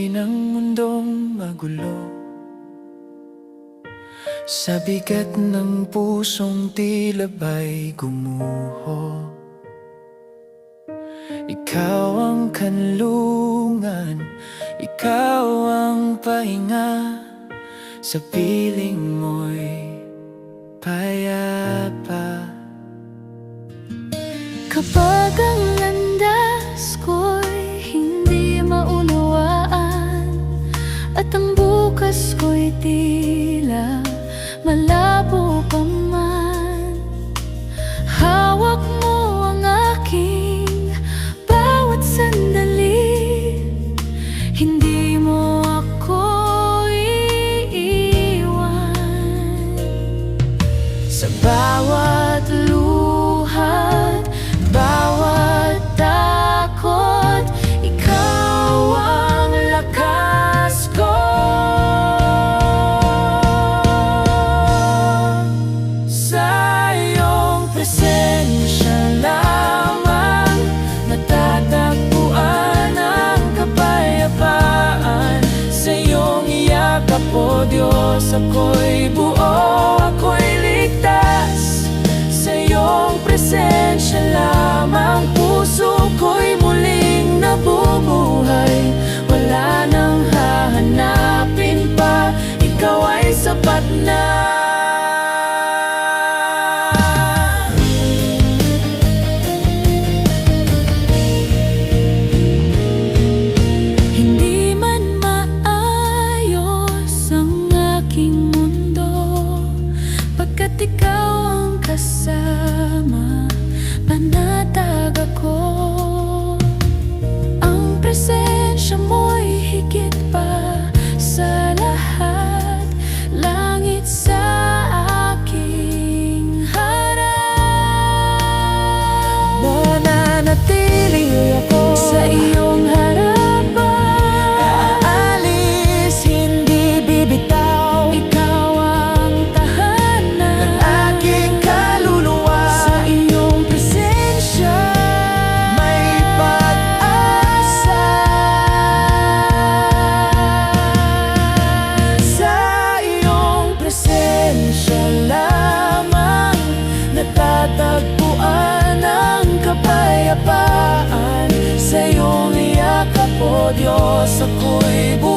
ng mundong magulo, sa bigat ng pusong tila ba'y gumuho. Ikaw ang kanlungan, ikaw ang pahinga, sa piling mo'y payapa. Kapag ang landas ko'y hindi maunawaan, at ang bukas ko'y tila malabo pa man, hawak mo ang aking bawat sandali. Hindi mo ako iiwan. Sa bawat luha, bawat takot, ikaw ang lakas ko. Sa iyong presensya lamang natatagpuan ang kapayapaan. Sa iyong yakap, O Diyos, ako'y buo, ako'y ligtas. Sa iyong presensya lamang puso ko'y muling nabubuhay. Wala nang hahanapin pa, ikaw ay sapat na. Hindi man maayos ang aking mundo, pagkat ikaw ang kasama, panatag ako. Ang presensya mo'y higit pa sa lahat, langit sa aking harap. Mananatili ako Sa iyong harapan, aalis, hindi bibitaw ikaw ang tahanan ng aking kaluluwa. Sa iyong presensya May pag-asa. Sa iyong presensya lamang natatagpuan ang kapayapaan. Sa iyong yakap, O Diyos, ako'y buhay.